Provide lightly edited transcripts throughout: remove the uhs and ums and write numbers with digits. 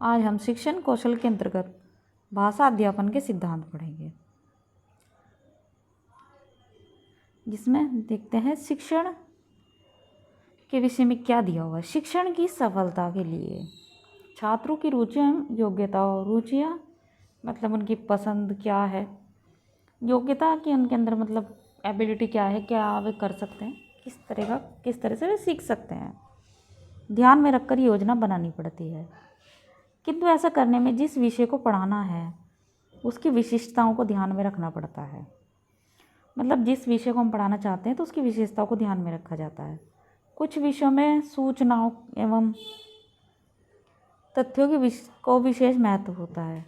आज हम शिक्षण कौशल के अंतर्गत भाषा अध्यापन के सिद्धांत पढ़ेंगे, जिसमें देखते हैं शिक्षण के विषय में क्या दिया हुआ है। शिक्षण की सफलता के लिए छात्रों की रुचियाँ, योग्यता और रुचियाँ मतलब उनकी पसंद क्या है, योग्यता की उनके अंदर मतलब एबिलिटी क्या है, क्या वे कर सकते हैं, किस तरह से वे सीख सकते हैं, ध्यान में रखकर योजना बनानी पड़ती है। किंतु ऐसा करने में जिस विषय को पढ़ाना है उसकी विशिष्टताओं को ध्यान में रखना पड़ता है। मतलब जिस विषय को हम पढ़ाना चाहते हैं तो उसकी विशेषताओं को ध्यान में रखा जाता है। कुछ विषयों में सूचनाओं एवं तथ्यों को विशेष महत्व होता है।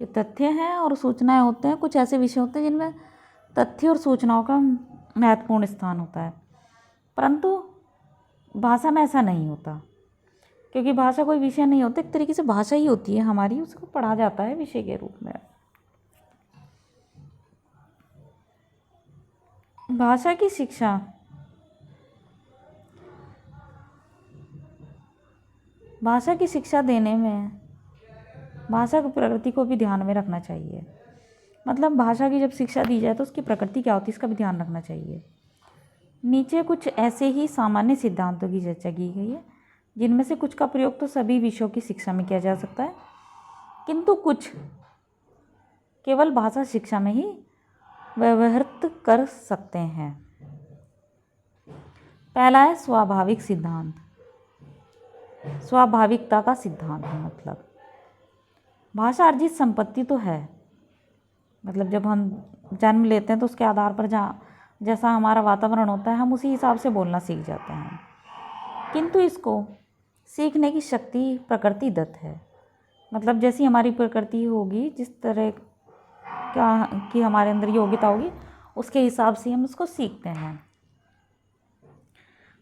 ये तथ्य हैं और सूचनाएं होते हैं, कुछ ऐसे विषय होते हैं जिनमें तथ्य और सूचनाओं का महत्वपूर्ण स्थान होता है, परंतु भाषा में ऐसा नहीं होता, क्योंकि भाषा कोई विषय नहीं होता, एक तरीके से भाषा ही होती है हमारी, उसको पढ़ा जाता है विषय के रूप में। भाषा की शिक्षा देने में भाषा की प्रकृति को भी ध्यान में रखना चाहिए। मतलब भाषा की जब शिक्षा दी जाए तो उसकी प्रकृति क्या होती है इसका भी ध्यान रखना चाहिए। नीचे कुछ ऐसे ही सामान्य सिद्धांतों की चर्चा की गई है, जिनमें से कुछ का प्रयोग तो सभी विषयों की शिक्षा में किया जा सकता है, किंतु कुछ केवल भाषा शिक्षा में ही व्यवहृत कर सकते हैं। पहला है स्वाभाविक सिद्धांत। स्वाभाविकता का सिद्धांत मतलब भाषा अर्जित संपत्ति तो है, मतलब जब हम जन्म लेते हैं तो उसके आधार पर जैसा हमारा वातावरण होता है हम उसी हिसाब से बोलना सीख जाते हैं, किंतु इसको सीखने की शक्ति प्रकृतिदत्त है। मतलब जैसी हमारी प्रकृति होगी, जिस तरह की हमारे अंदर योग्यता होगी, उसके हिसाब से हम उसको सीखते हैं।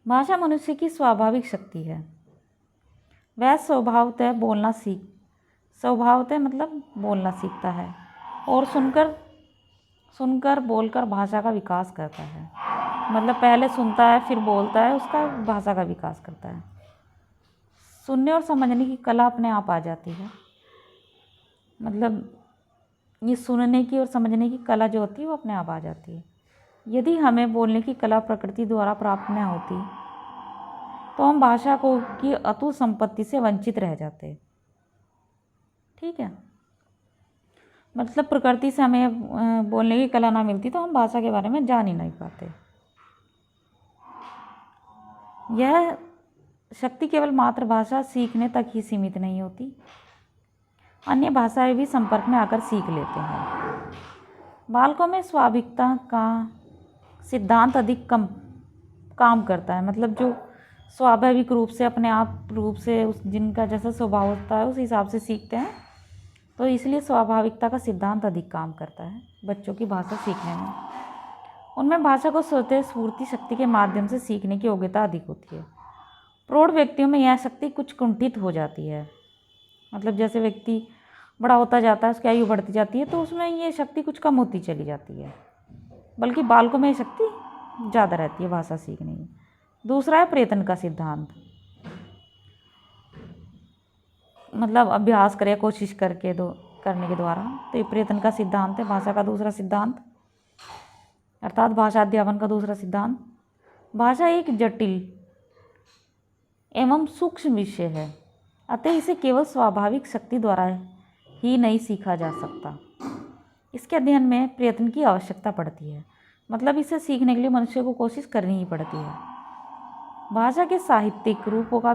भाषा मनुष्य की स्वाभाविक शक्ति है। वह स्वभावतः मतलब बोलना सीखता है और सुनकर बोलकर भाषा का विकास करता है। मतलब पहले सुनता है फिर बोलता है, उसका भाषा का विकास करता है। सुनने और समझने की कला अपने आप आ जाती है। मतलब ये सुनने की और समझने की कला जो होती है वो अपने आप आ जाती है। यदि हमें बोलने की कला प्रकृति द्वारा प्राप्त न होती तो हम भाषा की अतुल संपत्ति से वंचित रह जाते। ठीक है, मतलब प्रकृति से हमें बोलने की कला ना मिलती तो हम भाषा के बारे में जान ही नहीं पाते। यह शक्ति केवल मातृभाषा सीखने तक ही सीमित नहीं होती, अन्य भाषाएं भी संपर्क में आकर सीख लेते हैं। बालकों में स्वाभाविकता का सिद्धांत अधिक काम करता है। मतलब जो स्वाभाविक रूप से अपने आप रूप से जिनका जैसा स्वभाव होता है उस हिसाब से सीखते हैं, तो इसलिए स्वाभाविकता का सिद्धांत अधिक काम करता है बच्चों की भाषा सीखने में। उनमें भाषा को स्वतः स्फूर्ति शक्ति के माध्यम से सीखने की योग्यता अधिक होती है। प्रौढ़ व्यक्तियों में यह शक्ति कुछ कुंठित हो जाती है। मतलब जैसे व्यक्ति बड़ा होता जाता है, उसकी आयु बढ़ती जाती है, तो उसमें ये शक्ति कुछ कम होती चली जाती है, बल्कि बालकों में ये शक्ति ज़्यादा रहती है भाषा सीखने की। दूसरा है प्रयत्न का सिद्धांत। मतलब अभ्यास करें, कोशिश करने के द्वारा, तो ये प्रयत्न का सिद्धांत है भाषा का दूसरा सिद्धांत, अर्थात भाषा अध्यापन का दूसरा सिद्धांत। भाषा एक जटिल एवं सूक्ष्म विषय है, अतः इसे केवल स्वाभाविक शक्ति द्वारा ही नहीं सीखा जा सकता। इसके अध्ययन में प्रयत्न की आवश्यकता पड़ती है। मतलब इसे सीखने के लिए मनुष्य को कोशिश करनी ही पड़ती है। भाषा के साहित्यिक रूपों का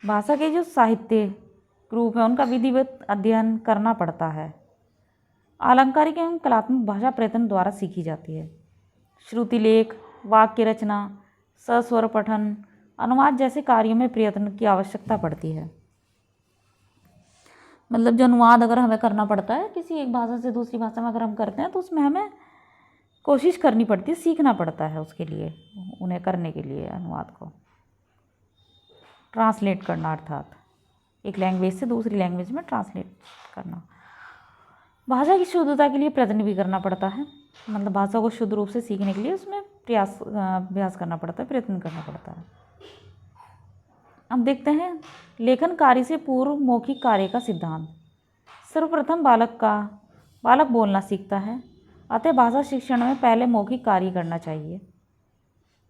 भाषा के जो साहित्यिक रूप है उनका विधिवत अध्ययन करना पड़ता है। आलंकारिक एवं कलात्मक भाषा प्रयत्न द्वारा सीखी जाती है। श्रुति लेख, वाक्य रचना, सस्वर पठन, अनुवाद जैसे कार्यों में प्रयत्न की आवश्यकता पड़ती है। मतलब जो अनुवाद अगर हमें करना पड़ता है किसी एक भाषा से दूसरी भाषा में अगर हम करते हैं तो उसमें हमें कोशिश करनी पड़ती है, सीखना पड़ता है उसके लिए, उन्हें करने के लिए अनुवाद को ट्रांसलेट करना, अर्थात एक लैंग्वेज से दूसरी लैंग्वेज में ट्रांसलेट करना। भाषा की शुद्धता के लिए प्रयत्न भी करना पड़ता है। मतलब भाषा को शुद्ध रूप से सीखने के लिए उसमें अभ्यास करना पड़ता है, प्रयत्न करना पड़ता है। अब देखते हैं लेखन कार्य से पूर्व मौखिक कार्य का सिद्धांत। सर्वप्रथम बालक बोलना सीखता है, अतः भाषा शिक्षण में पहले मौखिक कार्य करना चाहिए,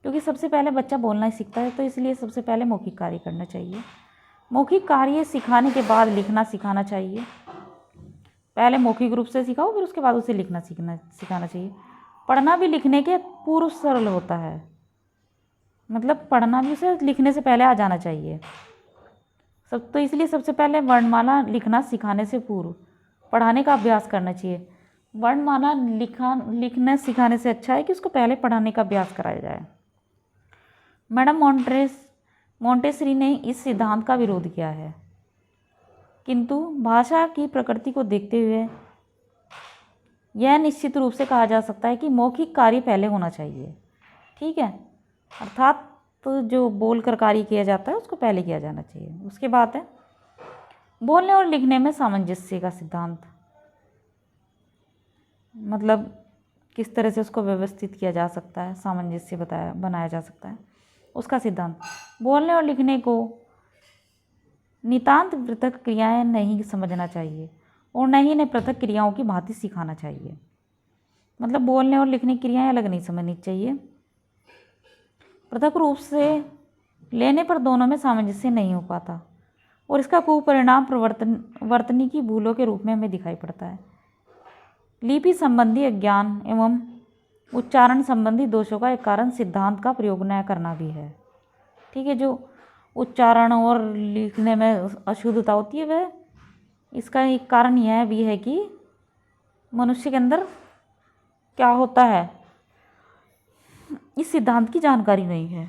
क्योंकि सबसे पहले बच्चा बोलना ही सीखता है, तो इसलिए सबसे पहले मौखिक कार्य करना चाहिए। मौखिक कार्य सिखाने के बाद लिखना सिखाना चाहिए। पहले मौखिक रूप से सिखाओ, फिर उसके बाद उसे लिखना सिखाना चाहिए। पढ़ना भी लिखने के पूर्व सरल होता है, मतलब पढ़ना भी उसे लिखने से पहले आ जाना चाहिए। तो इसलिए सबसे पहले वर्णमाला लिखना सिखाने से पूर्व पढ़ाने का अभ्यास करना चाहिए। वर्णमाला लिखना सिखाने से अच्छा है कि उसको पहले पढ़ाने का अभ्यास कराया जाए। मैडम मोंटेसरी ने इस सिद्धांत का विरोध किया है, किंतु भाषा की प्रकृति को देखते हुए यह निश्चित रूप से कहा जा सकता है कि मौखिक कार्य पहले होना चाहिए। ठीक है, अर्थात तो जो बोलकर कार्य किया जाता है उसको पहले किया जाना चाहिए। उसके बाद है बोलने और लिखने में सामंजस्य का सिद्धांत, मतलब किस तरह से उसको व्यवस्थित किया जा सकता है, सामंजस्य बनाया जा सकता है, उसका सिद्धांत। बोलने और लिखने को नितांत पृथक क्रियाएं नहीं समझना चाहिए और न ही इन्हें पृथक क्रियाओं की भांति सिखाना चाहिए। मतलब बोलने और लिखने की क्रियाएं अलग नहीं समझनी चाहिए। पृथक रूप से लेने पर दोनों में सामंजस्य नहीं हो पाता और इसका कुपरिणाम वर्तनी की भूलों के रूप में हमें दिखाई पड़ता है। लिपि संबंधी अज्ञान एवं उच्चारण संबंधी दोषों का एक कारण सिद्धांत का प्रयोग न करना भी है। ठीक है, जो उच्चारण और लिखने में अशुद्धता होती है वह इसका एक कारण यह भी है कि मनुष्य के अंदर क्या होता है, इस सिद्धांत की जानकारी नहीं है।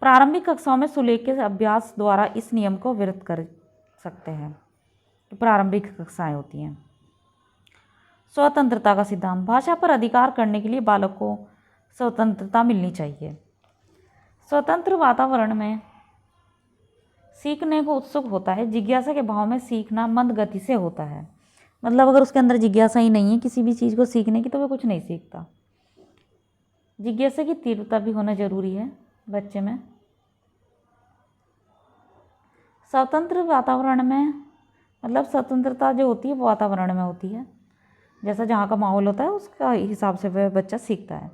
प्रारंभिक कक्षाओं में सुलेख के अभ्यास द्वारा इस नियम को विरत कर सकते हैं। प्रारंभिक कक्षाएं होती हैं। स्वतंत्रता का सिद्धांत। भाषा पर अधिकार करने के लिए बालक को स्वतंत्रता मिलनी चाहिए। स्वतंत्र वातावरण में सीखने को उत्सुक होता है। जिज्ञासा के भाव में सीखना मंद गति से होता है। मतलब अगर उसके अंदर जिज्ञासा ही नहीं है किसी भी चीज़ को सीखने की, तो वह कुछ नहीं सीखता। जिज्ञासा की तीव्रता भी होना जरूरी है बच्चे में। स्वतंत्र वातावरण में मतलब स्वतंत्रता जो होती है वो वातावरण में होती है, जैसा जहाँ का माहौल होता है उसका हिसाब से वह बच्चा सीखता है।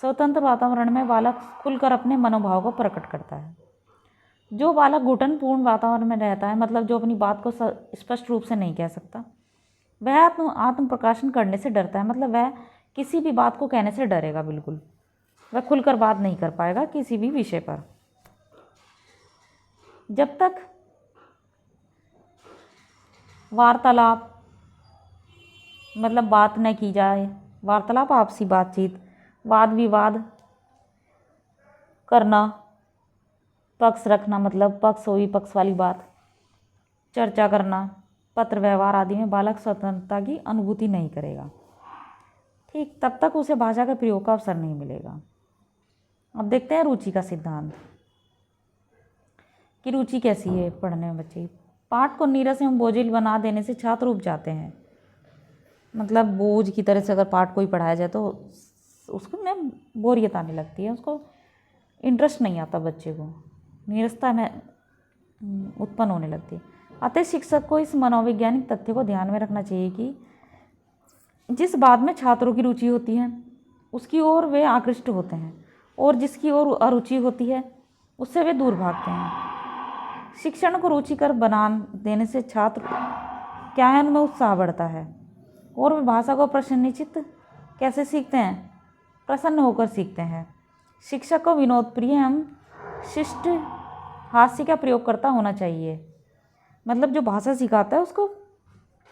स्वतंत्र वातावरण में बालक खुलकर अपने मनोभाव को प्रकट करता है। जो बालक घुटनपूर्ण वातावरण में रहता है, मतलब जो अपनी बात को स्पष्ट रूप से नहीं कह सकता, वह आत्म प्रकाशन करने से डरता है। मतलब वह किसी भी बात को कहने से डरेगा, बिल्कुल वह खुलकर बात नहीं कर पाएगा किसी भी विषय पर। जब तक वार्तालाप मतलब बात न की जाए, वार्तालाप आपसी बातचीत, वाद विवाद करना, पक्ष रखना मतलब पक्ष हो विपक्ष वाली बात, चर्चा करना, पत्र व्यवहार आदि में बालक स्वतंत्रता की अनुभूति नहीं करेगा। ठीक, तब तक उसे भाषा के प्रयोग का अवसर नहीं मिलेगा। अब देखते हैं रुचि का सिद्धांत कि रुचि कैसी है पढ़ने में बच्चे। पाठ को नीरस एवं बोझिल बना देने से छात्र उब जाते हैं। मतलब बोझ की तरह से अगर पाठ को ही पढ़ाया जाए तो उसको में बोरियत आने लगती है, उसको इंटरेस्ट नहीं आता, बच्चे को नीरसता में उत्पन्न होने लगती है। अतः शिक्षक को इस मनोवैज्ञानिक तथ्य को ध्यान में रखना चाहिए कि जिस बात में छात्रों की रुचि होती है उसकी ओर वे आकृष्ट होते हैं और जिसकी ओर अरुचि होती है उससे वे दूर भागते हैं। शिक्षण को रुचिकर बना देने से छात्र क्या है, उनमें उत्साह बढ़ता है और वे भाषा को प्रसन्नचित्त कैसे सीखते हैं, प्रसन्न होकर सीखते हैं। शिक्षक को विनोदप्रिय एवं शिष्ट हास्य का प्रयोगकर्ता होना चाहिए। मतलब जो भाषा सिखाता है उसको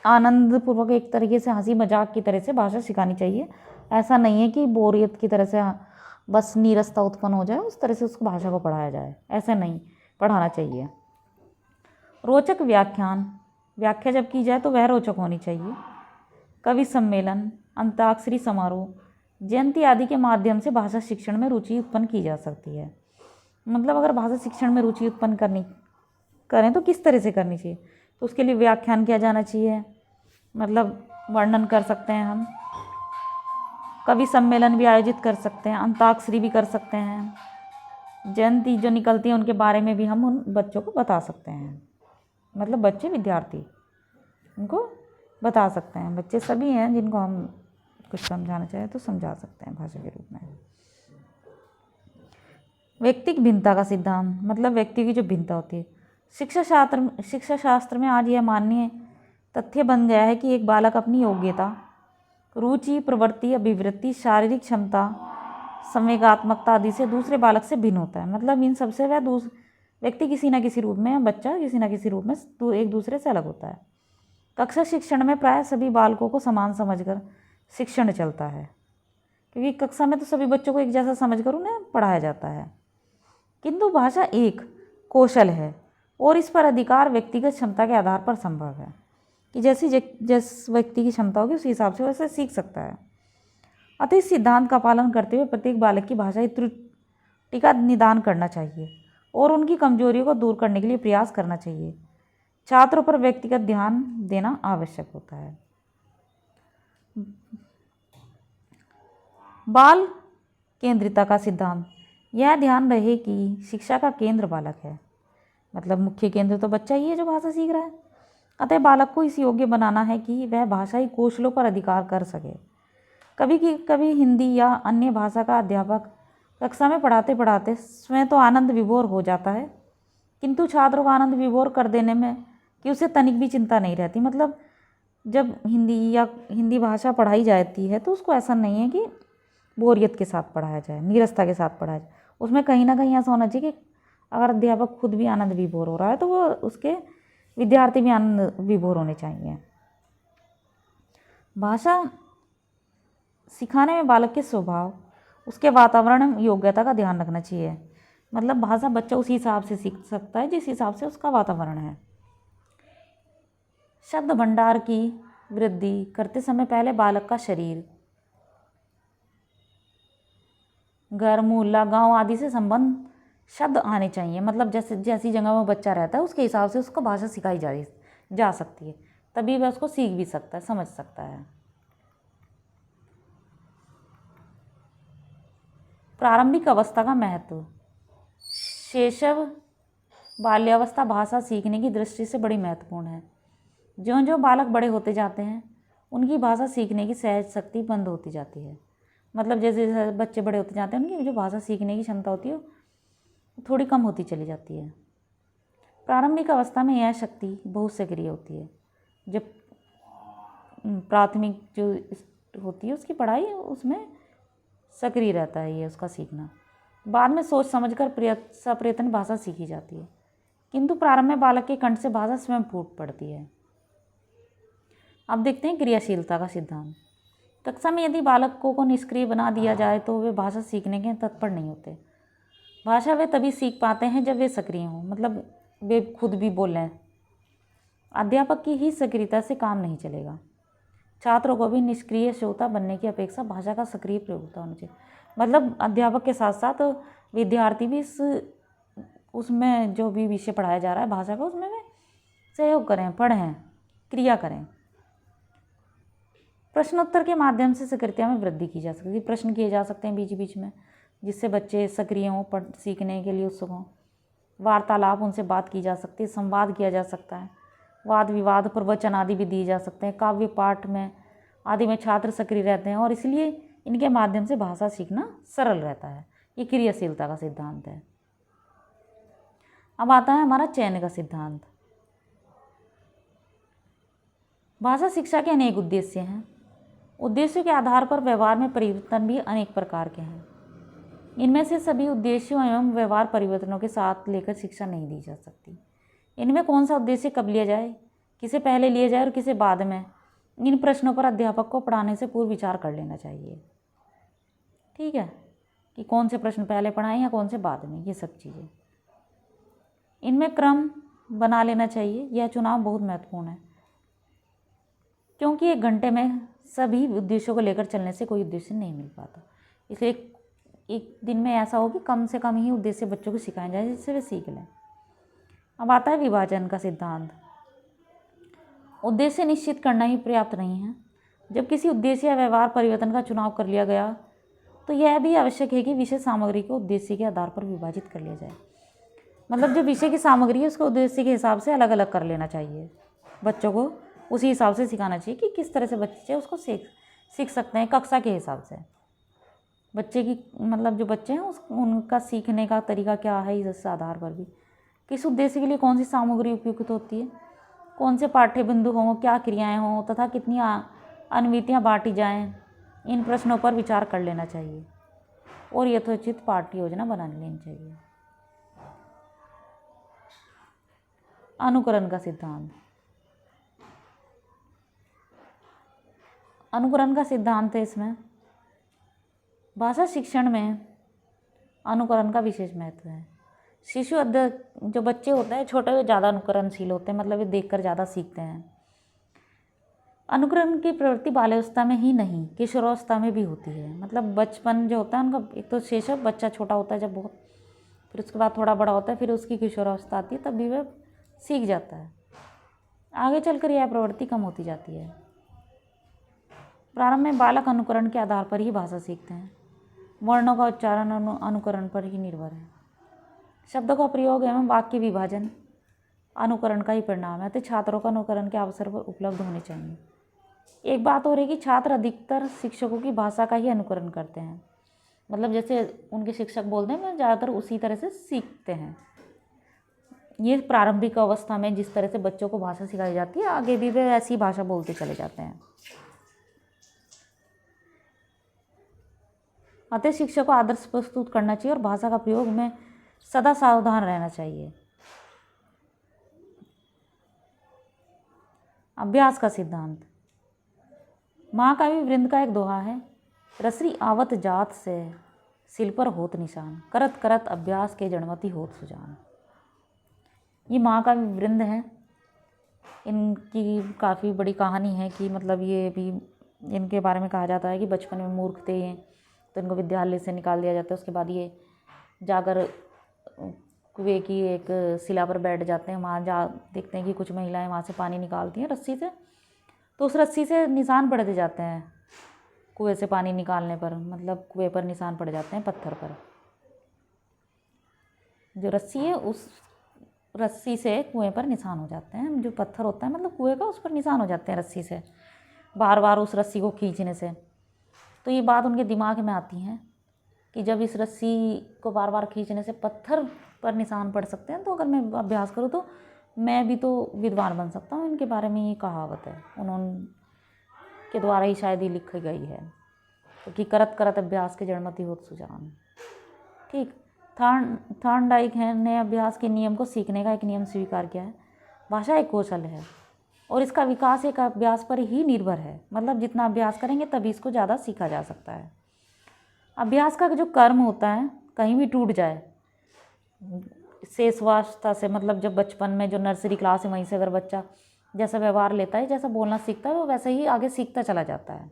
आनंदपूर्वक एक तरीके से हंसी मजाक की तरह से भाषा सिखानी चाहिए। ऐसा नहीं है कि बोरियत की तरह से बस नीरसता उत्पन्न हो जाए उस तरह से उसको भाषा को पढ़ाया जाए, ऐसा नहीं पढ़ाना चाहिए। रोचक व्याख्या जब की जाए तो वह रोचक होनी चाहिए। कवि सम्मेलन, अंताक्षरी समारोह, जयंती आदि के माध्यम से भाषा शिक्षण में रुचि उत्पन्न की जा सकती है। मतलब अगर भाषा शिक्षण में रुचि उत्पन्न करें तो किस तरह से करनी चाहिए, तो उसके लिए व्याख्यान किया जाना चाहिए, मतलब वर्णन कर सकते हैं हम, कवि सम्मेलन भी आयोजित कर सकते हैं, अंताक्षरी भी कर सकते हैं, जयंती जो निकलती है उनके बारे में भी हम उन बच्चों को बता सकते हैं। मतलब बच्चे विद्यार्थी उनको बता सकते हैं। बच्चे सभी हैं जिनको हम कुछ समझाना चाहें तो समझा सकते हैं भाषा के रूप में। व्यक्तिक भिन्नता का सिद्धांत, मतलब व्यक्ति की जो भिन्नता होती है। शिक्षा शास्त्र में आज यह माननीय तथ्य बन गया है कि एक बालक अपनी योग्यता, रुचि, प्रवृत्ति, अभिवृत्ति, शारीरिक क्षमता, संवेगात्मकता आदि से दूसरे बालक से भिन्न होता है। मतलब इन सबसे वह व्यक्ति किसी न किसी रूप में, या बच्चा किसी न किसी रूप में एक दूसरे से अलग होता है। कक्षा शिक्षण में प्राय सभी बालकों को समान समझकर शिक्षण चलता है, क्योंकि कक्षा में तो सभी बच्चों को एक जैसा समझकर उन्हें पढ़ाया जाता है। किंतु भाषा एक कौशल है और इस पर अधिकार व्यक्तिगत क्षमता के आधार पर संभव है कि जिस व्यक्ति की क्षमता होगी उस हिसाब से वैसे सीख सकता है। अतः इस सिद्धांत का पालन करते हुए प्रत्येक बालक की भाषाई त्रुटि का निदान करना चाहिए और उनकी कमजोरियों को दूर करने के लिए प्रयास करना चाहिए। छात्रों पर व्यक्तिगत ध्यान देना आवश्यक होता है। बाल केंद्रिता का सिद्धांत, यह ध्यान रहे कि शिक्षा का केंद्र बालक है। मतलब मुख्य केंद्र तो बच्चा ही है जो भाषा सीख रहा है। अतः बालक को इस योग्य बनाना है कि वह भाषाई कौशलों पर अधिकार कर सके। कभी हिंदी या अन्य भाषा का अध्यापक कक्षा में पढ़ाते पढ़ाते स्वयं तो आनंद विभोर हो जाता है, किंतु छात्रों को आनंद विभोर कर देने में कि उसे तनिक भी चिंता नहीं रहती। मतलब जब हिंदी भाषा पढ़ाई जाती है तो उसको ऐसा नहीं है कि बोरियत के साथ पढ़ाया जाए, नीरसता के साथ पढ़ाया जाए। उसमें कहीं ना कहीं ऐसा होना चाहिए कि अगर अध्यापक खुद भी आनंद विभोर हो रहा है तो वो उसके विद्यार्थी भी आनंद विभोर होने चाहिए। भाषा सिखाने में बालक के स्वभाव, उसके वातावरण, योग्यता का ध्यान रखना चाहिए। मतलब भाषा बच्चा उसी हिसाब से सीख सकता है जिस हिसाब से उसका वातावरण है। शब्द भंडार की वृद्धि करते समय पहले बालक का शरीर, घर, मोहल्ला, गांव आदि से संबंध शब्द आने चाहिए। मतलब जैसी जगह में बच्चा रहता है उसके हिसाब से उसको भाषा सिखाई जा सकती है, तभी वह उसको सीख भी सकता है, समझ सकता है। प्रारंभिक अवस्था का महत्व, शैशव बाल्यावस्था भाषा सीखने की दृष्टि से बड़ी महत्वपूर्ण है। ज्यों ज्यों बालक बड़े होते जाते हैं उनकी भाषा सीखने की सहज शक्ति बंद होती जाती है। मतलब जैसे जैसे बच्चे बड़े होते जाते हैं उनकी जो भाषा सीखने की क्षमता होती है थोड़ी कम होती चली जाती है। प्रारंभिक अवस्था में यह शक्ति बहुत सक्रिय होती है। जब प्राथमिक जो होती है उसकी पढ़ाई, उसमें सक्रिय रहता है ये उसका सीखना। बाद में सोच समझकर सप्रयत्न भाषा सीखी जाती है, किंतु प्रारंभ में बालक के कंठ से भाषा स्वयं फूट पड़ती है। अब देखते हैं क्रियाशीलता का सिद्धांत। कक्षा में यदि बालकों को निष्क्रिय बना दिया जाए तो वे भाषा सीखने के तत्पर नहीं होते। भाषा वे तभी सीख पाते हैं जब वे सक्रिय हों, मतलब वे खुद भी बोलें। अध्यापक की ही सक्रियता से काम नहीं चलेगा। छात्रों को भी निष्क्रिय श्रोता बनने की अपेक्षा भाषा का सक्रिय प्रयोगता होना चाहिए। मतलब अध्यापक के साथ साथ विद्यार्थी भी उसमें जो भी विषय पढ़ाया जा रहा है भाषा का, उसमें वे सहयोग करें, पढ़ें, क्रिया करें। प्रश्नोत्तर के माध्यम से सक्रियता में वृद्धि की जा सकती है। प्रश्न किए जा सकते हैं बीच बीच में, जिससे बच्चे सक्रिय हों, सीखने के लिए उत्सुक हों। वार्तालाप, उनसे बात की जा सकती है, संवाद किया जा सकता है। वाद विवाद, प्रवचन आदि भी दिए जा सकते हैं। काव्य पाठ में आदि में छात्र सक्रिय रहते हैं और इसलिए इनके माध्यम से भाषा सीखना सरल रहता है। ये क्रियाशीलता का सिद्धांत है। अब आता है हमारा चयन का सिद्धांत। भाषा शिक्षा के अनेक उद्देश्य हैं। उद्देश्यों के आधार पर व्यवहार में परिवर्तन भी अनेक प्रकार के हैं। इनमें से सभी उद्देश्यों एवं व्यवहार परिवर्तनों के साथ लेकर शिक्षा नहीं दी जा सकती। इनमें कौन सा उद्देश्य कब लिया जाए, किसे पहले लिया जाए और किसे बाद में, इन प्रश्नों पर अध्यापक को पढ़ाने से पूर्व विचार कर लेना चाहिए। ठीक है, कि कौन से प्रश्न पहले पढ़ाएं या कौन से बाद में, ये सब चीज़ें। इनमें क्रम बना लेना चाहिए। यह चुनाव बहुत महत्वपूर्ण है, क्योंकि 1 घंटे में सभी उद्देश्यों को लेकर चलने से कोई उद्देश्य नहीं मिल पाता। इसलिए एक दिन में ऐसा हो कि कम से कम ही उद्देश्य बच्चों को सिखाए जाए जिससे वे सीख लें। अब आता है विभाजन का सिद्धांत। उद्देश्य निश्चित करना ही पर्याप्त नहीं है। जब किसी उद्देश्य या व्यवहार परिवर्तन का चुनाव कर लिया गया तो यह भी आवश्यक है कि विषय सामग्री को उद्देश्य के आधार पर विभाजित कर लिया जाए। मतलब जो विषय की सामग्री है उसको उद्देश्य के हिसाब से अलग अलग कर लेना चाहिए। बच्चों को उसी हिसाब से सिखाना चाहिए कि किस तरह से बच्चे उसको सीख सकते हैं कक्षा के हिसाब से। बच्चे की मतलब जो बच्चे हैं उनका सीखने का तरीका क्या है, इस आधार पर भी किस उद्देश्य के लिए कौन सी सामग्री उपयुक्त होती है, कौन से पाठ्य बिंदु हों, क्या क्रियाएं हों तथा कितनी अनुविधियाँ बांटी जाएं, इन प्रश्नों पर विचार कर लेना चाहिए और यथोचित पाठ्य योजना बना लेनी चाहिए। अनुकरण का सिद्धांत। अनुकरण का सिद्धांत है इसमें भाषा शिक्षण में अनुकरण का विशेष महत्व है। शिशु जो बच्चे होते हैं छोटे, वे ज़्यादा अनुकरणशील होते हैं, मतलब वे देखकर ज़्यादा सीखते हैं। अनुकरण की प्रवृत्ति बाल्यावस्था में ही नहीं, किशोरावस्था में भी होती है। मतलब बचपन जो होता है उनका, एक तो शैशव बच्चा छोटा होता है जब बहुत, फिर उसके बाद थोड़ा बड़ा होता है, फिर उसकी किशोरावस्था आती है, तब भी वह सीख जाता है। आगे चलकर यह प्रवृत्ति कम होती जाती है। प्रारंभ में बालक अनुकरण के आधार पर ही भाषा सीखते हैं। वर्णों का उच्चारण अनुकरण पर ही निर्भर है। शब्दों का प्रयोग एवं वाक्य विभाजन अनुकरण का ही परिणाम है। तो छात्रों को अनुकरण के अवसर पर उपलब्ध होने चाहिए। एक बात और है कि छात्र अधिकतर शिक्षकों की भाषा का ही अनुकरण करते हैं। मतलब जैसे उनके शिक्षक बोलते हैं, वे ज़्यादातर उसी तरह से सीखते हैं। ये प्रारंभिक अवस्था में जिस तरह से बच्चों को भाषा सिखाई जाती है, आगे भी वे ऐसी भाषा बोलते चले जाते हैं। अतः शिक्षक को आदर्श प्रस्तुत करना चाहिए और भाषा का प्रयोग में सदा सावधान रहना चाहिए। अभ्यास का सिद्धांत। महाकवि वृंद का एक दोहा है, रसरी आवत जात से सिल पर होत निशान, करत करत अभ्यास के जड़मति होत सुजान। ये महाकवि वृंद हैं। इनकी काफ़ी बड़ी कहानी है कि मतलब ये भी इनके बारे में कहा जाता है कि बचपन में मूर्ख थे तो इनको विद्यालय से निकाल दिया जाता है। उसके बाद ये जाकर कुएं की एक शिला पर बैठ जाते हैं। वहाँ जा देखते हैं कि कुछ महिलाएं वहाँ से पानी निकालती हैं रस्सी से, तो उस रस्सी से निशान पड़ते जाते हैं। कुएं से पानी निकालने पर मतलब कुएं पर निशान पड़ जाते हैं पत्थर पर। जो रस्सी है उस रस्सी से कुएं पर निशान हो जाते हैं। जो पत्थर होता है मतलब कुएं का, उस पर निशान हो जाते हैं रस्सी से, बार बार उस रस्सी को खींचने से। तो ये बात उनके दिमाग में आती है कि जब इस रस्सी को बार बार खींचने से पत्थर पर निशान पड़ सकते हैं, तो अगर मैं अभ्यास करूँ तो मैं भी तो विद्वान बन सकता हूँ। इनके बारे में ये कहावत है, उन्होंने के द्वारा ही शायद ये लिखी गई है, क्योंकि करत करत अभ्यास के जड़मति होत सुजान। ठीक। थॉर्नडाइक ने अभ्यास के नियम को सीखने का एक नियम स्वीकार किया है। भाषा एक कौशल है और इसका विकास एक अभ्यास पर ही निर्भर है। मतलब जितना अभ्यास करेंगे तभी इसको ज़्यादा सीखा जा सकता है। अभ्यास का जो कर्म होता है कहीं भी टूट जाए, शेषवावस्था से, मतलब जब बचपन में जो नर्सरी क्लास है वहीं से अगर बच्चा जैसा व्यवहार लेता है, जैसा बोलना सीखता है, वो वैसे ही आगे सीखता चला जाता है।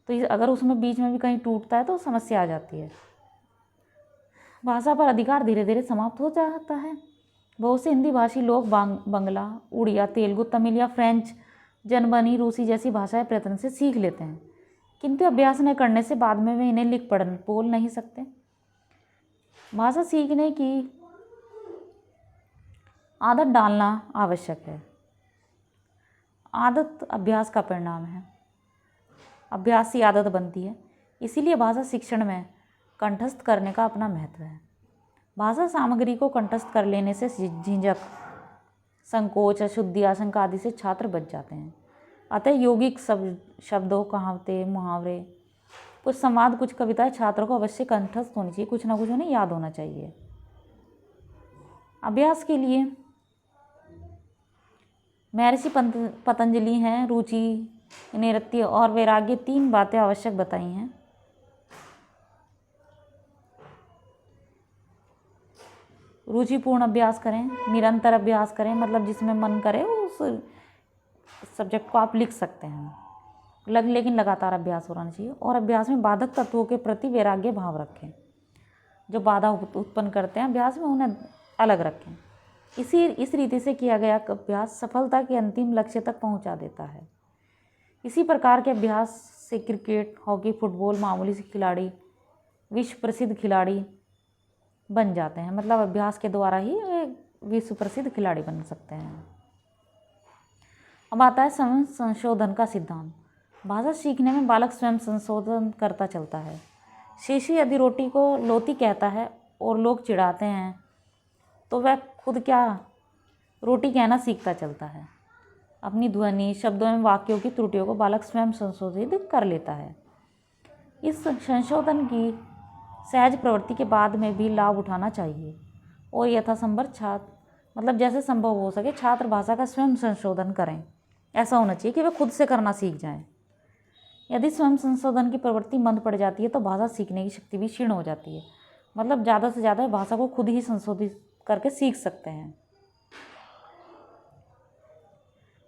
तो अगर उसमें बीच में भी कहीं टूटता है तो समस्या आ जाती है। भाषा पर अधिकार धीरे धीरे समाप्त हो जाता है। बहुत से हिंदी भाषी लोग बांग्ला, उड़िया, तेलुगु, तमिल या फ्रेंच, जर्मनी, रूसी जैसी भाषाएं प्रयत्न से सीख लेते हैं, किंतु अभ्यास न करने से बाद में वे इन्हें लिख पढ़ बोल नहीं सकते। भाषा सीखने की आदत डालना आवश्यक है। आदत अभ्यास का परिणाम है। अभ्यास से आदत बनती है। इसीलिए भाषा शिक्षण में कंठस्थ करने का अपना महत्व है। भाषा सामग्री को कंठस्थ कर लेने से झिझक, संकोच, अशुद्धि, आशंका आदि से छात्र बच जाते हैं। अतः यौगिक शब्दों, कहावतें, मुहावरे, कुछ संवाद, कुछ कविताएं छात्रों को अवश्य कंठस्थ होनी चाहिए। कुछ ना कुछ उन्हें याद होना चाहिए। अभ्यास के लिए महर्षि पतंजलि हैं, रुचि, नैरत्य और वैराग्य 3 बातें आवश्यक बताई हैं। रुचिपूर्ण अभ्यास करें, निरंतर अभ्यास करें, मतलब जिसमें मन करे उस सब्जेक्ट को आप लिख सकते हैं, लेकिन लगातार अभ्यास होना चाहिए। और अभ्यास में बाधक तत्वों के प्रति वैराग्य भाव रखें। जो बाधा उत्पन्न करते हैं अभ्यास में, उन्हें अलग रखें। इस रीति से किया गया अभ्यास सफलता के अंतिम लक्ष्य तक पहुंचा देता है। इसी प्रकार के अभ्यास से क्रिकेट, हॉकी, फुटबॉल मामूली से खिलाड़ी विश्व प्रसिद्ध खिलाड़ी बन जाते हैं। मतलब अभ्यास के द्वारा ही वे विश्व प्रसिद्ध खिलाड़ी बन सकते हैं। अब आता है स्वयं संशोधन का सिद्धांत। भाषा सीखने में बालक स्वयं संशोधन करता चलता है। शीशी यदि रोटी को लोती कहता है और लोग चिढ़ाते हैं तो वह खुद क्या रोटी कहना सीखता चलता है। अपनी ध्वनि, शब्दों में वाक्यों की त्रुटियों को बालक स्वयं संशोधित कर लेता है। इस संशोधन की सहज प्रवृत्ति के बाद में भी लाभ उठाना चाहिए और यथासंभव मतलब जैसे संभव हो सके छात्र भाषा का स्वयं संशोधन करें। ऐसा होना चाहिए कि वे खुद से करना सीख जाएं। यदि स्वयं संशोधन की प्रवृत्ति मंद पड़ जाती है तो भाषा सीखने की शक्ति भी क्षीण हो जाती है। मतलब ज़्यादा से ज़्यादा भाषा को खुद ही संशोधित करके सीख सकते हैं।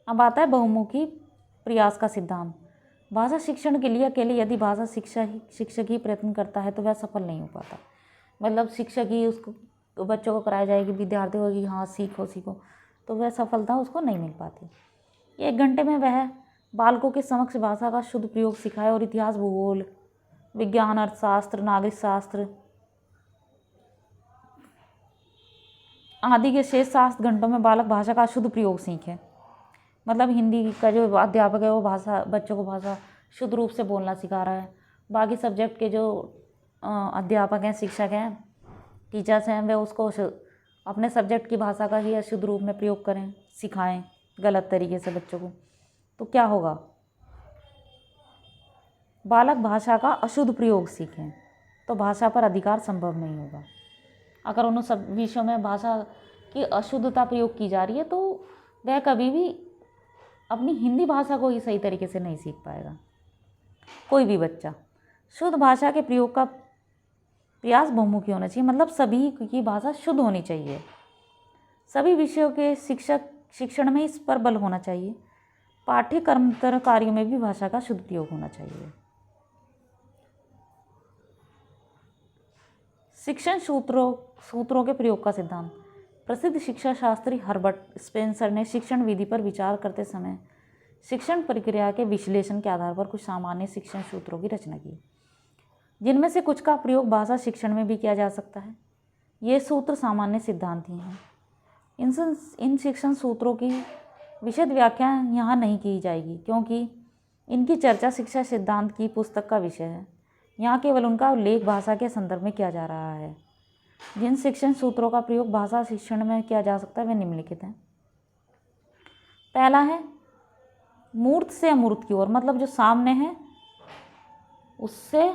अब आता है बहुमुखी प्रयास का सिद्धांत। भाषा शिक्षण के लिए अकेले यदि भाषा शिक्षक ही प्रयत्न करता है तो वह सफल नहीं हो पाता। मतलब शिक्षक ही उसको बच्चों को कराया जाए कि विद्यार्थियों को कि हाँ सीखो सीखो, तो वह सफलता उसको नहीं मिल पाती। 1 घंटे में वह बालकों के समक्ष भाषा का शुद्ध प्रयोग सिखाए और इतिहास, भूगोल, विज्ञान, अर्थशास्त्र, नागरिक शास्त्र आदि के शेष 7 घंटों में बालक भाषा का शुद्ध प्रयोग सीखे। मतलब हिंदी का जो अध्यापक है वो भाषा बच्चों को भाषा शुद्ध रूप से बोलना सिखा रहा है। बाकी सब्जेक्ट के जो अध्यापक हैं, शिक्षक हैं, टीचर्स हैं, वे उसको अपने सब्जेक्ट की भाषा का ही अशुद्ध रूप में प्रयोग करें, सिखाएं गलत तरीके से बच्चों को, तो क्या होगा? बालक भाषा का अशुद्ध प्रयोग सीखें तो भाषा पर अधिकार संभव नहीं होगा। अगर उन सब विषयों में भाषा की अशुद्धता प्रयोग की जा रही है तो वह कभी भी अपनी हिंदी भाषा को ही सही तरीके से नहीं सीख पाएगा। कोई भी बच्चा शुद्ध भाषा के प्रयोग का प्रयास बहुमुखी होना चाहिए। मतलब सभी की भाषा शुद्ध होनी चाहिए। सभी विषयों के शिक्षण में इस पर बल होना चाहिए। पाठ्यक्रमोत्तर कार्यों में भी भाषा का शुद्ध प्रयोग होना चाहिए। शिक्षण सूत्रों के प्रयोग का सिद्धांत। प्रसिद्ध शिक्षा शास्त्री हर्बर्ट स्पेंसर ने शिक्षण विधि पर विचार करते समय शिक्षण प्रक्रिया के विश्लेषण के आधार पर कुछ सामान्य शिक्षण सूत्रों की रचना की, जिनमें से कुछ का प्रयोग भाषा शिक्षण में भी किया जा सकता है। ये सूत्र सामान्य सिद्धांत ही हैं। इन शिक्षण सूत्रों की विशद व्याख्या यहाँ नहीं की जाएगी क्योंकि इनकी चर्चा शिक्षा सिद्धांत की पुस्तक का विषय है। यहाँ केवल उनका उल्लेख भाषा के संदर्भ में किया जा रहा है। जिन शिक्षण सूत्रों का प्रयोग भाषा शिक्षण में किया जा सकता है वे निम्नलिखित हैं। पहला है मूर्त से अमूर्त की ओर। मतलब जो सामने है उससे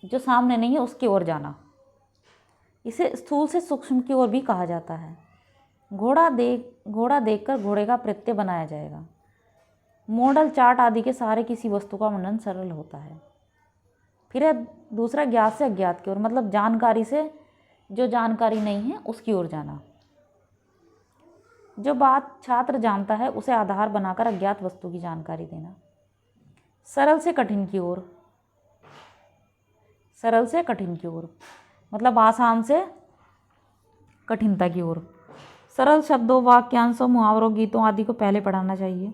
जो सामने नहीं है उसकी ओर जाना। इसे स्थूल से सूक्ष्म की ओर भी कहा जाता है। घोड़ा देखकर घोड़े का प्रत्यय बनाया जाएगा। मॉडल, चार्ट आदि के सहारे किसी वस्तु का वर्णन सरल होता है। फिर है दूसरा ज्ञात से अज्ञात की ओर। मतलब जानकारी से जो जानकारी नहीं है उसकी ओर जाना। जो बात छात्र जानता है उसे आधार बनाकर अज्ञात वस्तु की जानकारी देना। सरल से कठिन की ओर। सरल से कठिन की ओर मतलब आसान से कठिनता की ओर। सरल शब्दों, वाक्यांशों, मुहावरों, गीतों आदि को पहले पढ़ाना चाहिए,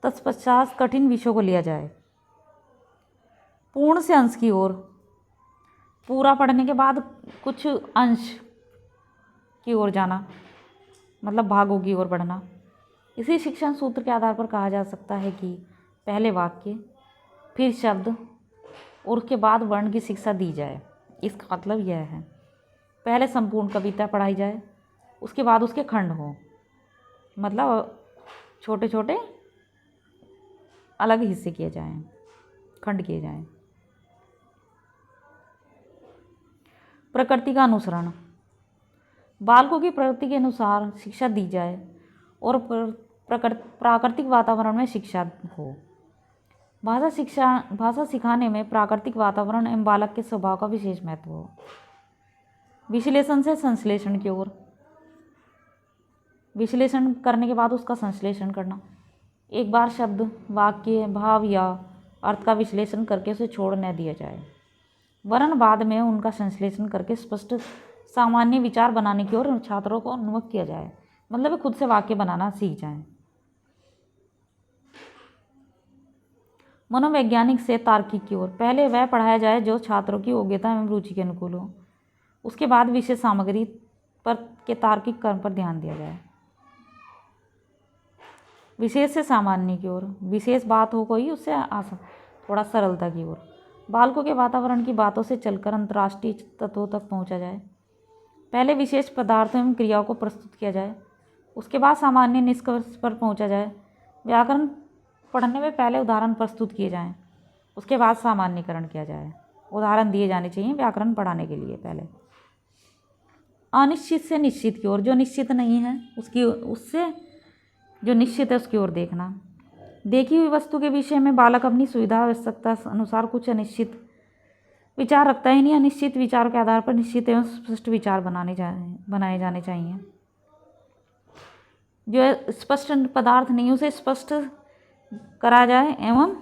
तत्पश्चात कठिन विषयों को लिया जाए। पूर्ण से अंश की ओर। पूरा पढ़ने के बाद कुछ अंश की ओर जाना, मतलब भागों की ओर बढ़ना। इसी शिक्षण सूत्र के आधार पर कहा जा सकता है कि पहले वाक्य, फिर शब्द और उसके बाद वर्ण की शिक्षा दी जाए। इसका मतलब यह है पहले संपूर्ण कविता पढ़ाई जाए, उसके बाद उसके खंड हो, मतलब छोटे छोटे अलग हिस्से किए जाएं, खंड किए जाएं। प्रकृति का अनुसरण। बालकों की प्रकृति के अनुसार शिक्षा दी जाए और प्राकृतिक वातावरण में शिक्षा हो। भाषा सिखाने में प्राकृतिक वातावरण एवं बालक के स्वभाव का विशेष महत्व हो। विश्लेषण से संश्लेषण की ओर। विश्लेषण करने के बाद उसका संश्लेषण करना। एक बार शब्द, वाक्य, भाव या अर्थ का विश्लेषण करके उसे छोड़ न दिया जाए, वरन बाद में उनका संश्लेषण करके स्पष्ट सामान्य विचार बनाने की ओर छात्रों को उन्मुख किया जाए। मतलब वे खुद से वाक्य बनाना सीख जाएं। मनोवैज्ञानिक से तार्किक की ओर। पहले वह पढ़ाया जाए जो छात्रों की योग्यता एवं रुचि के अनुकूल हो। उसके बाद विषय सामग्री पर के तार्किक क्रम पर ध्यान दिया जाए। विशेष से सामान्य की ओर। विशेष बात हो कोई, उससे आसान थोड़ा सरलता की ओर। बालकों के वातावरण की बातों से चलकर अंतर्राष्ट्रीय तत्वों तक पहुंचा जाए। पहले विशेष पदार्थों एवं क्रियाओं को प्रस्तुत किया जाए, उसके बाद सामान्य निष्कर्ष पर पहुंचा जाए। व्याकरण पढ़ने में पहले उदाहरण प्रस्तुत किए जाएं, उसके बाद सामान्यकरण किया जाए। उदाहरण दिए जाने चाहिए व्याकरण पढ़ाने के लिए पहले। अनिश्चित से निश्चित की ओर। जो निश्चित नहीं है उससे जो निश्चित है उसकी ओर देखना। देखी हुई वस्तु के विषय में बालक अपनी सुविधा आवश्यकता अनुसार कुछ अनिश्चित विचार रखता है। नहीं, अनिश्चित विचारों के आधार पर निश्चित एवं स्पष्ट विचार बनाए जाने चाहिए। जो स्पष्ट पदार्थ नहीं उसे स्पष्ट करा जाए एवं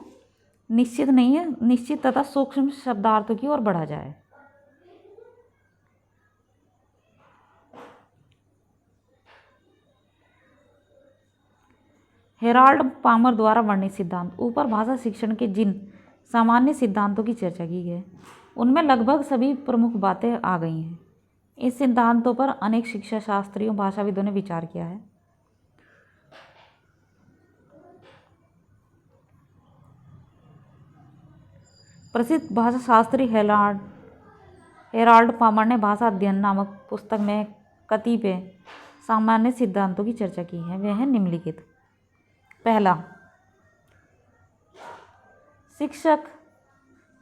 निश्चित नहीं है निश्चित तथा सूक्ष्म शब्दार्थों की ओर बढ़ा जाए। हेराल्ड पामर द्वारा वर्णित सिद्धांत। ऊपर भाषा शिक्षण के जिन सामान्य सिद्धांतों की चर्चा की है उनमें लगभग सभी प्रमुख बातें आ गई हैं। इस सिद्धांतों पर अनेक शिक्षा शास्त्रियों भाषाविदों ने विचार किया है। प्रसिद्ध भाषा शास्त्री हेराल्ड पामर ने भाषा अध्ययन नामक पुस्तक में कतिपय सामान्य सिद्धांतों की चर्चा की है। वे हैं निम्नलिखित। पहला,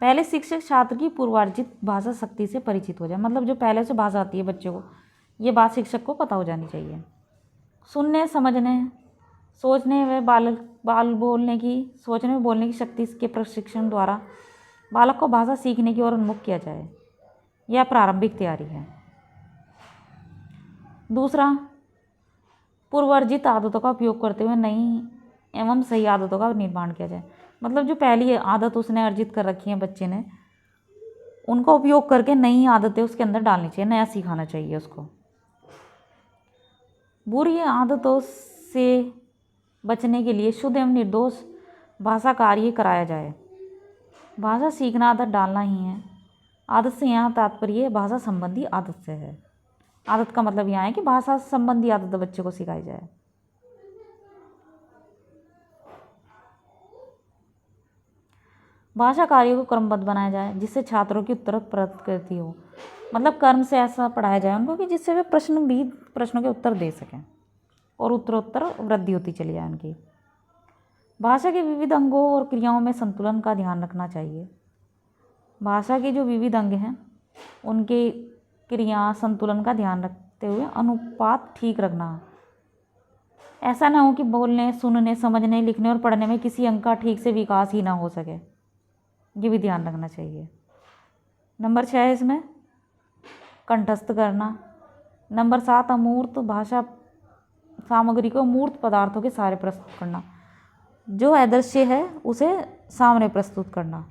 पहले शिक्षक छात्र की पूर्वार्जित भाषा शक्ति से परिचित हो जाए। मतलब जो पहले से भाषा आती है बच्चों को, ये बात शिक्षक को पता हो जानी चाहिए। सुनने, समझने, सोचने व सोचने व बोलने की शक्ति के प्रशिक्षण द्वारा बालक को भाषा सीखने की ओर उन्मुख किया जाए। यह प्रारंभिक तैयारी है। दूसरा, पूर्वार्जित आदतों का उपयोग करते हुए नई एवं सही आदतों का निर्माण किया जाए। मतलब जो पहली आदत उसने अर्जित कर रखी है बच्चे ने, उनका उपयोग करके नई आदतें उसके अंदर डालनी चाहिए, नया सिखाना चाहिए उसको। बुरी आदतों से बचने के लिए शुद्ध एवं निर्दोष भाषा कार्य कराया जाए। भाषा सीखना आदत डालना ही है। आदत से यहाँ तात्पर्य भाषा संबंधी आदत से है। आदत का मतलब यहाँ है कि भाषा संबंधी आदत बच्चे को सिखाई जाए। भाषा कार्यों को क्रमबद्ध बनाया जाए जिससे छात्रों की उत्तर प्रकृति हो। मतलब कर्म से ऐसा पढ़ाया जाए उनको कि जिससे वे प्रश्नों के उत्तर दे सकें और उत्तरोत्तर वृद्धि होती चली जाए उनकी। भाषा के विविध अंगों और क्रियाओं में संतुलन का ध्यान रखना चाहिए। भाषा के जो विविध अंग हैं उनके क्रिया संतुलन का ध्यान रखते हुए अनुपात ठीक रखना। ऐसा ना हो कि बोलने, सुनने, समझने, लिखने और पढ़ने में किसी अंग का ठीक से विकास ही ना हो सके, ये भी ध्यान रखना चाहिए। नंबर 6 है इसमें कंठस्थ करना। नंबर 7 अमूर्त भाषा सामग्री को मूर्त पदार्थों के सारे प्रस्तुत करना। जो अदृश्य है उसे सामने प्रस्तुत करना।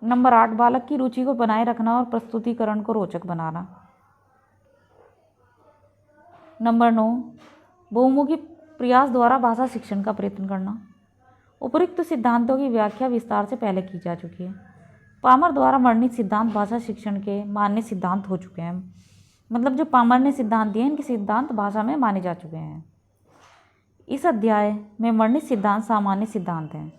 नंबर 8 बालक की रुचि को बनाए रखना और प्रस्तुतिकरण को रोचक बनाना। नंबर 9 बहुमुखी प्रयास द्वारा भाषा शिक्षण का प्रयत्न करना। उपयुक्त सिद्धांतों की व्याख्या विस्तार से पहले की जा चुकी है। पामर द्वारा वर्णित सिद्धांत भाषा शिक्षण के मान्य सिद्धांत हो चुके हैं। मतलब जो पामर ने सिद्धांत दिए इनके सिद्धांत भाषा में माने जा चुके हैं। इस अध्याय में वर्णित सिद्धांत सामान्य सिद्धांत हैं।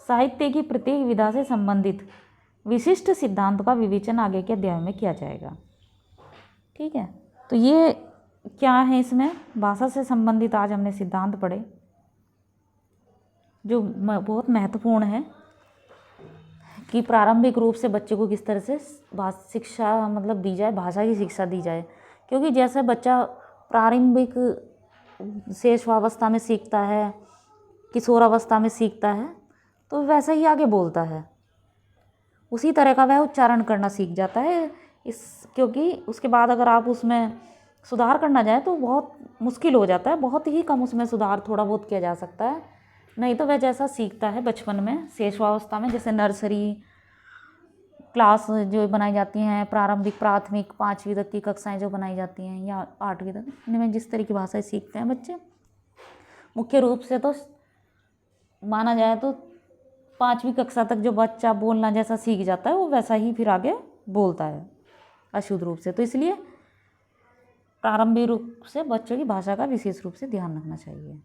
साहित्य की प्रत्येक विधा से संबंधित विशिष्ट सिद्धांत का विवेचन आगे के अध्याय में किया जाएगा। ठीक है, तो ये क्या है, इसमें भाषा से संबंधित आज हमने सिद्धांत पढ़े जो बहुत महत्वपूर्ण है कि प्रारंभिक रूप से बच्चे को किस तरह से शिक्षा मतलब दी जाए, भाषा की शिक्षा दी जाए। क्योंकि जैसे बच्चा प्रारंभिक शेषावस्था में सीखता है, किशोरावस्था में सीखता है, तो वैसा ही आगे बोलता है, उसी तरह का वह उच्चारण करना सीख जाता है। क्योंकि उसके बाद अगर आप उसमें सुधार करना जाए तो बहुत मुश्किल हो जाता है, बहुत ही कम उसमें सुधार थोड़ा बहुत किया जा सकता है। नहीं तो वह जैसा सीखता है बचपन में शेषावस्था में, जैसे नर्सरी क्लास जो बनाई जाती हैं, प्रारंभिक, प्राथमिक, 5वीं तक की कक्षाएं जो बनाई जाती हैं या 8वीं तक, इनमें जिस तरह की भाषाएं सीखते हैं बच्चे, मुख्य रूप से तो माना जाए तो 5वीं कक्षा तक जो बच्चा बोलना जैसा सीख जाता है वो वैसा ही फिर आगे बोलता है अशुद्ध रूप से। तो इसलिए प्रारंभिक रूप से बच्चों की भाषा का विशेष रूप से ध्यान रखना चाहिए।